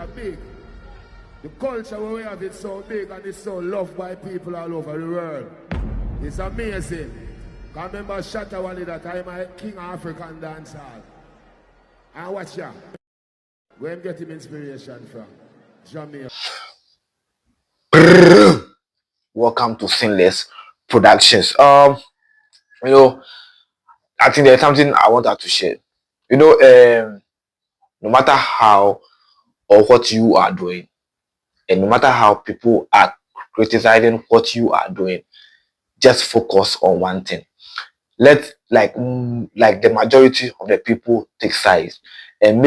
big. The culture where we have it so big and it's so loved by people all over the world. It's amazing. I remember Shatta Wale that I'm a king of African dancehall. And watch ya. Where I'm getting inspiration from? Jamaica. Welcome to Sinless Productions. You know, I think there's something I wanted to share. You know, no matter how or what you are doing, and no matter how people are criticizing what you are doing, just focus on one thing. Let like the majority of the people take sides and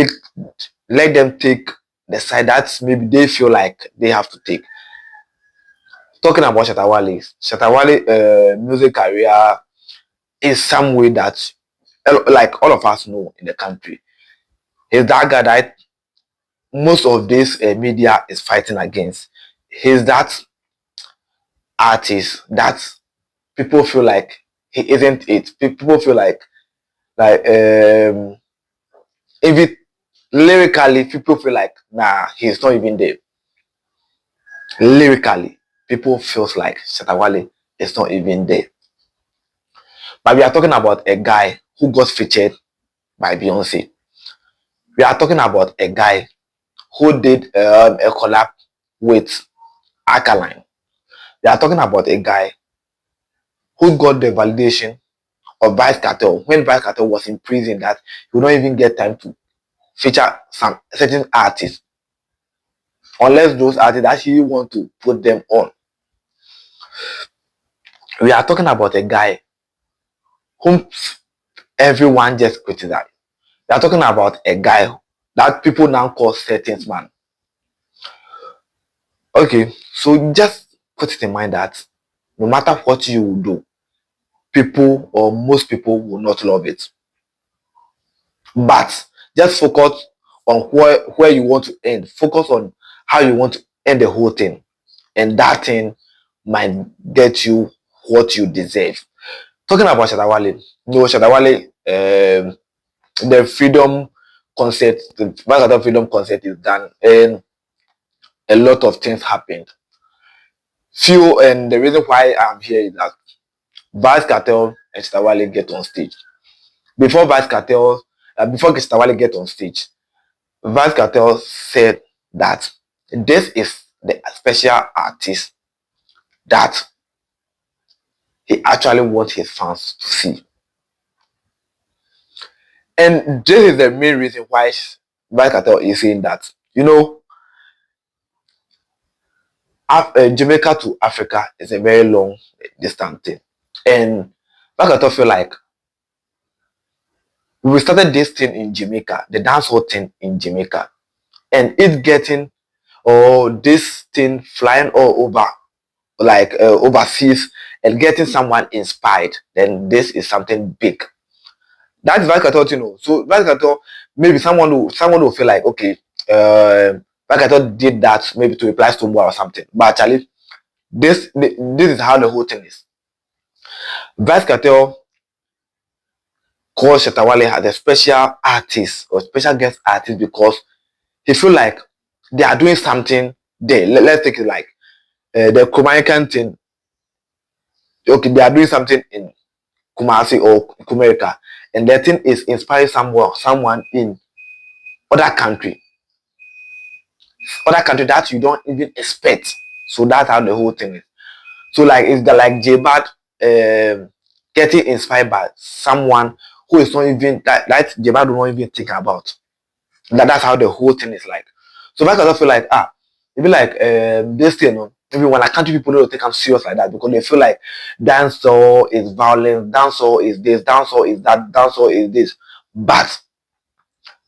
let them take the side that maybe they feel like they have to take. Talking about Shatta Wale music career is some way that like all of us know in the country. He's that guy that most of this media is fighting against. He's that artist that people feel like he isn't it. People feel like if it lyrically people feel like nah, he's not even there. Lyrically, people feels like Shatta Wale is not even there. But we are talking about a guy who got featured by Beyonce. We are talking about a guy who did a collab with Alkaline. We are talking about a guy who got the validation of Vybz Karte when Vybz Karte was in prison that he would not even get time to feature some certain artists unless those artists actually want to put them on. We are talking about a guy whom everyone just criticized. We are talking about a guy that people now call settings man. Okay, so just put it in mind that no matter what you do, people or most people will not love it. But just focus on where you want to end. Focus on how you want to end the whole thing. And that thing might get you what you deserve. Talking about Shatta Wale, Shatta Wale, the freedom concept, the Vybz freedom concept is done, and a lot of things happened. And the reason why I'm here is that Vybz Karte and Shatta Wale get on stage. Before Shatta Wale get on stage, Vybz Karte said that this is the special artist that he actually wants his fans to see. And this is the main reason why Vybz Karte is saying that, Jamaica to Africa is a very long distance thing. And Vybz Karte feel like we started this thing in Jamaica, the dancehall thing in Jamaica, and it getting this thing flying all over like overseas and getting someone inspired, then this is something big. That's Vybz Karte, So Vybz Karte, maybe someone will feel like, okay, Vybz Karte did that maybe to reply to more or something. But actually, this is how the whole thing is. Vybz Karte calls Shatta Wale as a special artist or special guest artist because he feel like they are doing something there. Let's take it like the Jamaican thing. Okay, they are doing something in Kumasi or Kumerica, and that thing is inspiring someone in other country that you don't even expect. So that's how the whole thing is. So like it's like J-Bad getting inspired by someone who is not even that J-Bad will not even think about. That's how the whole thing is like. So I don't feel like maybe like this thing, maybe when I country people don't take them serious like that because they feel like dancehall is violence, dancehall is this, dancehall is that, dancehall is this. But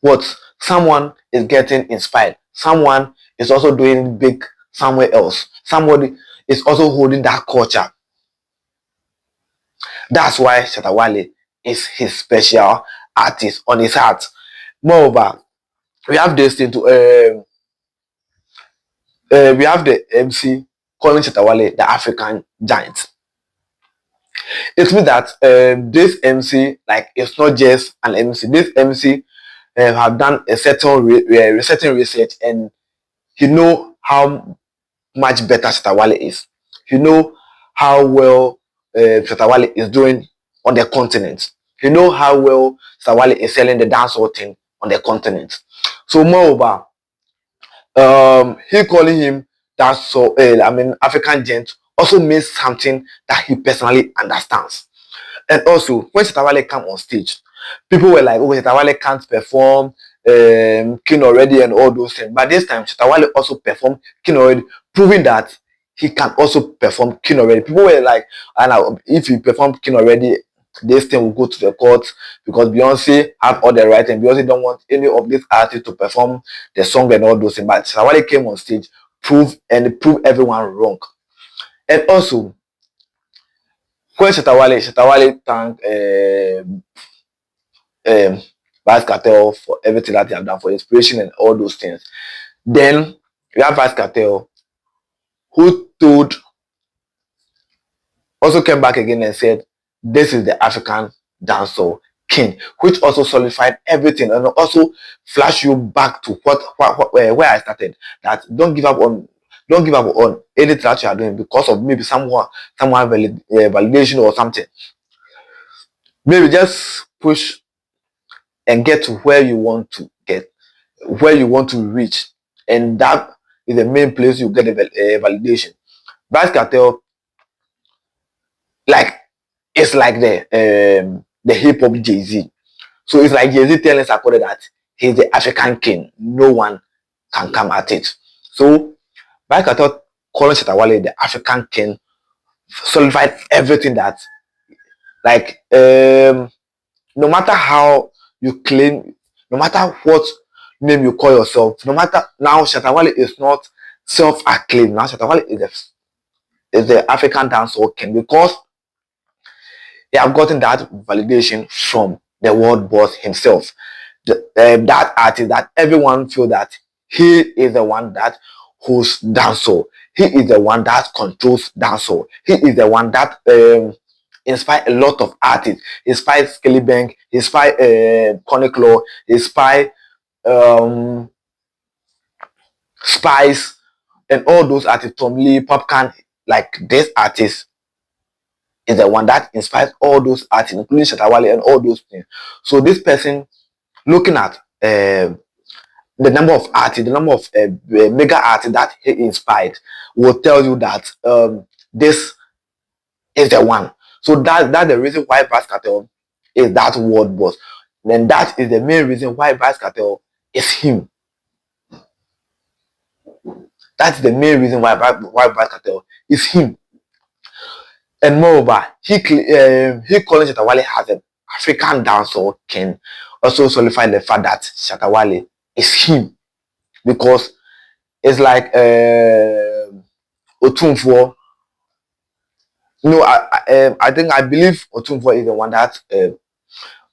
what someone is getting inspired, someone is also doing big somewhere else. Somebody is also holding that culture. That's why Shatta Wale is his special artist on his heart. Moreover, we have this thing to we have the MC calling Shatta Wale the African giant. It means that this MC, like, it's not just an MC. This MC have done a certain research, and he know how much better Shatta Wale is. He know how well Shatta Wale is doing on the continent. He know how well Shatta Wale is selling the dancehall thing on the continent. So moreover, he calling him that African gent also means something that he personally understands. And also, when Shatta Wale come on stage, people were like, "Oh, Shatta Wale can't perform King already and all those things." But this time, Shatta Wale also performed King already, proving that he can also perform King already. People were like, "And if he perform King already, this thing will go to the court because Beyonce have all the right and Beyonce don't want any of these artists to perform the song and all those things." But Shatta Wale came on stage, proved everyone wrong. And also, when Shatta Wale thanked Vybz Karte for everything that they have done for inspiration and all those things. Then we have Vybz Karte who also came back again and said, "This is the African dancehall king," which also solidified everything and also flash you back to where I started. That don't give up on anything that you are doing because of maybe someone validation or something. Maybe just push and get to where you want to get, where you want to reach, and that is the main place you get the validation. Vybz Karte, like, it's like the hip hop Jay-Z. So it's like Jay-Z telling Sarkodie that he's the African king. No one can come at it. So Vybz Karte calling Shatta Wale the African king solidified everything that, like, no matter how you claim, no matter what name you call yourself, no matter now, Shatta Wale is not self-acclaimed. Now Shatta Wale is the African dancehall king because he have gotten that validation from the world boss himself. That artist that everyone feel that he is the one that hosts dancehall. He is the one that controls dancehall. He is the one that inspire a lot of artists. He inspired Skelly Bank, he inspired Conic Law, he inspired Spice, and all those artists, Tom Lee, Popcan. Like, this artist is the one that inspires all those artists, including Shatta Wale and all those things. So this person, looking at the number of artists, the number of mega artists that he inspired, will tell you that this is the one. So that's the reason why Vybz Karte is that world boss. Then that is the main reason why Vybz Karte is him. That's the main reason why Vybz Karte is him. And moreover, he calling Shatta Wale as an African dancehall king also solidified the fact that Shatta Wale is him, because it's like Otumfuo. No, I believe Otumfuo is the one that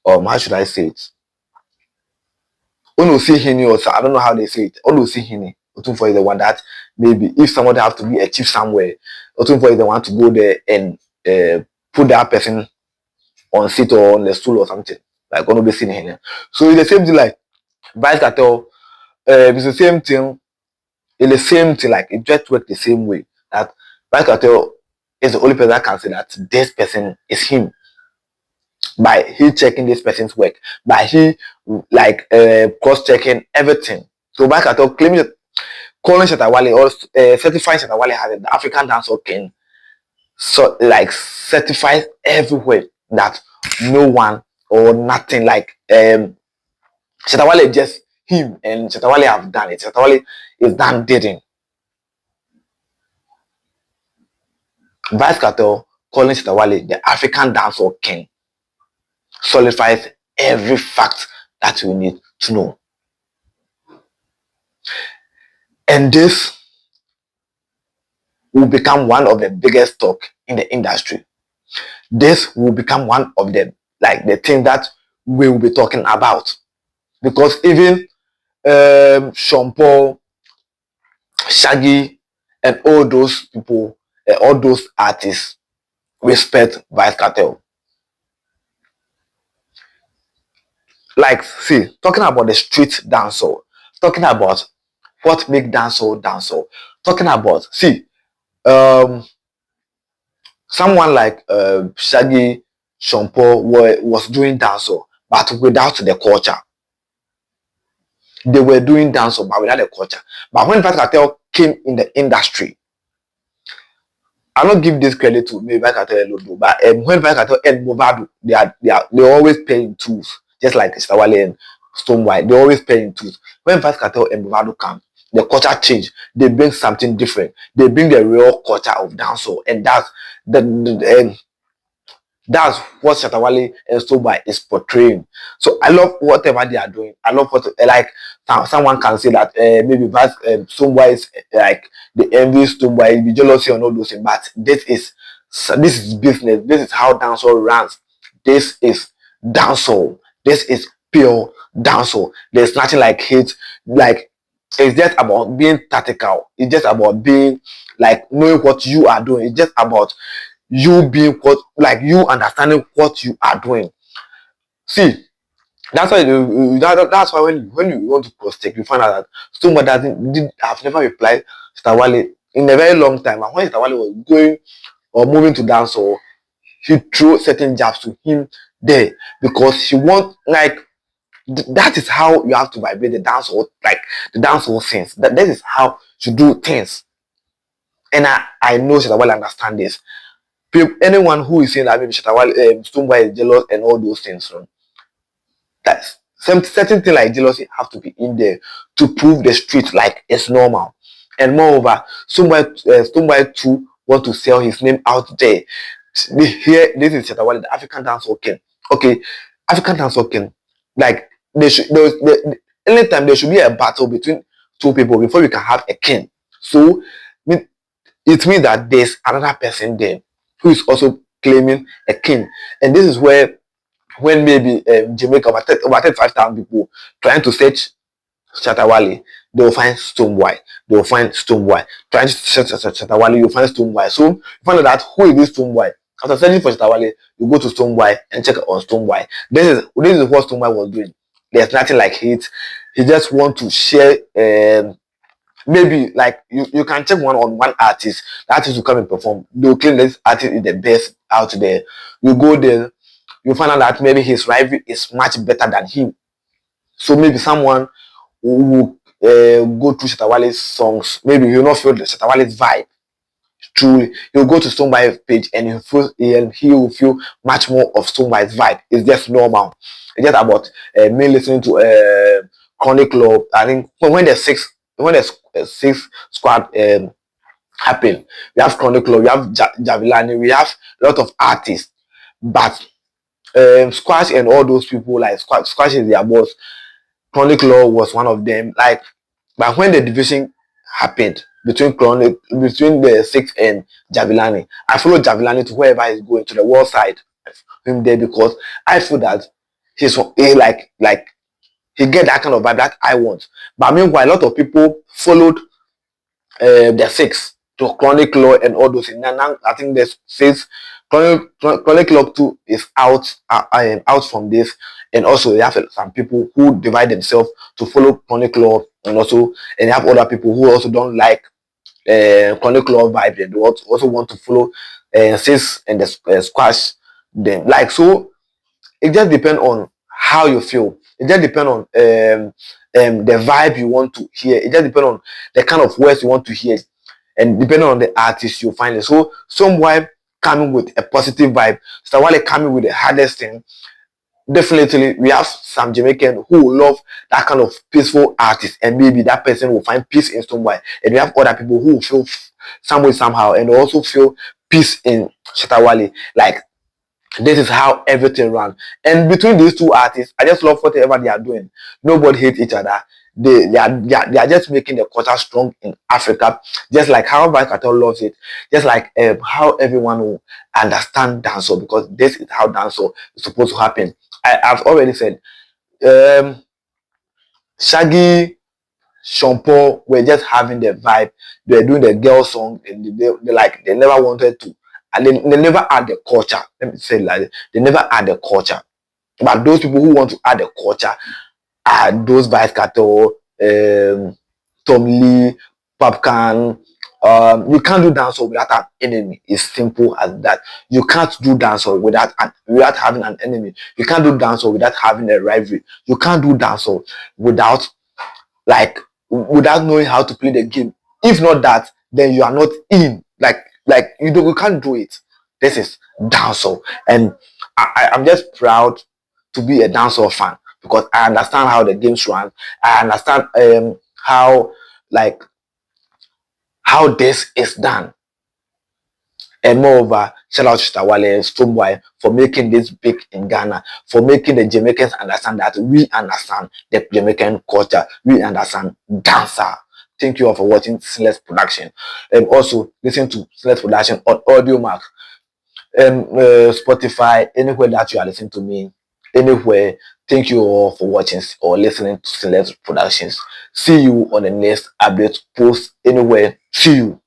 how should I say it? Onosihini, or I don't know how they say it. Onosihini. Otumfuo is the one that maybe if somebody have to be a chief somewhere, Otumfuo is the one to go there and put that person on seat or on the stool or something. Like Onobesini. So it's the same thing like Vybz Karte. It's the same thing. It's the same thing, like it just works the same way. That Vybz Karte is the only person that can say that this person is him, by he checking this person's work, by he like cross-checking everything. So Vybz Karte claiming that, calling Shatta Wale or certifying Shatta Wale as the African dancehall king, so like certifies everywhere that no one or nothing like Shatta Wale just him, and Shatta Wale have done it. Shatta Wale is done didn't. Vybz Karte calling Shatta Wale the African dancehall king solidifies every fact that we need to know. And this will become one of the biggest talk in the industry. This will become one of the things that we will be talking about, because even Sean Paul, Shaggy, and all those people, all those artists respect Vybz Karte. Like, see, talking about the street dancehall, talking about what make dancehall dancehall. Talking about, see, um, someone like Shaggy, Shompo was doing dancehall, but without the culture. They were doing dancehall, but without the culture. But when Vybz Karte came in the industry, I don't give this credit to maybe Vybz Karte, but when Vybz Karte and Movado, they always paying tools, just like Shatta Wale and Stonewhite. They always paying tools. When Vybz Karte and Movado come, the culture change. They bring something different. They bring the real culture of dancehall, and that's what Shatta Wale and Stonewhite is portraying. So I love whatever they are doing. I love what, like, someone can say that maybe Stonewhite is like the envy Stonewhite, the jealousy and all those things. But this is business. This is how dancehall runs. This is dancehall. This is pure dancehall. There's nothing like hate. Like, it's just about being tactical. It's just about being like knowing what you are doing. It's just about you being what, like, you understanding what you are doing. See, that's why that's why when you want to cross check, you find out that someone have never replied Shatta Wale in a very long time. And when Shatta Wale was going or moving to dancehall, he threw certain jabs to him there because he want, like, that is how you have to vibrate the dancehall, like the dancehall sense. That is how you do things. And I know Shatta Wale understand this. Anyone who is saying that maybe Shatta Wale, Stonewhite is jealous and all those things, that's certain thing like jealousy have to be in there to prove the street like it's normal. And moreover, Stonewhite too want to sell his name out there. Here, this is Shatta Wale, the African dancehall king. Okay, African dancehall king. Like, anytime there should be a battle between two people before we can have a king. So it means that there's another person there who is also claiming a king. And this is where, when maybe Jamaica, over 35,000 people trying to search Shatta Wale, they will find Stonewhite. They will find Stonewhite. Trying to search Shatta Wale, you find Stonewhite. So you find out that who is this Stonewhite? After searching for Shatta Wale, you go to Stonewhite and check on Stonewhite. This is what Stonewhite was doing. There's nothing like hate. He just want to share. Maybe like you can check one artist. The artist will come and perform. They'll claim this artist is the best out there. You go there, you find out that maybe his rival is much better than him. So maybe someone who go through Shatta Wale's songs, maybe you'll not feel the Shatta Wale's vibe. Truly, he'll go to Stonewhite's page and he will feel much more of Stonewhite's vibe. It's just normal. It's just about me listening to Chronic Club. I think when the six squad happen, we have Chronic Club, we have Javilani, we have a lot of artists, but Squash and all those people, like Squash is their boss. Chronic Law was one of them. Like, but when the division happened between the Six and Javilani, I followed Javilani to wherever he's going, to the world side, him there, because I feel that he get that kind of vibe that I want. But meanwhile, a lot of people followed the Six to Chronic Law and all those things. Now I think the Six Chronic Law 2 is out from this, and also you have some people who divide themselves to follow Chronic Law, and you have other people who also don't like Chronic Law vibe, and they also want to follow Six and the Squash them. Like, so it just depends on how you feel. It just depends on the vibe you want to hear. It just depends on the kind of words you want to hear, and depending on the artist you find it. So some vibe coming with a positive vibe, Shatta Wale coming with the hardest thing. Definitely, we have some Jamaican who love that kind of peaceful artist, and maybe that person will find peace in Stonewhite. And we have other people who feel some way somehow, and also feel peace in Shatta Wale. Like, this is how everything runs. And between these two artists, I just love whatever they are doing. Nobody hates each other. They are just making the culture strong in Africa, just like how Vybz Karte loves it, just like how everyone will understand dancehall, because this is how dancehall is supposed to happen. I've already said, Shaggy, Shompo were just having the vibe. They were doing the girl song, and they never wanted to, and they never add the culture. Let me say it like that. They never add the culture. But those people who want to add the culture are those Vybz Karte, Tom Lee, Popcan. You can't do dancehall without an enemy. It's simple as that. You can't do dancehall without having an enemy. You can't do dancehall without having a rivalry. You can't do dancehall without without knowing how to play the game. If not that, then you are not in. You can't do it. This is dancehall, and I'm just proud to be a dancehall fan because I understand how the games run. I understand how like how this is done. And moreover, shout out to Shatta Wale, Stonebwoy for making this big in Ghana, for making the Jamaicans understand that we understand the Jamaican culture, we understand dancer. Thank you all for watching Sinless Production. And also listen to Sinless Production on Audio Mark, Spotify, anywhere that you are listening to me, anywhere. Thank you all for watching or listening to Sinless Productions. See you on the next update post anywhere. See you.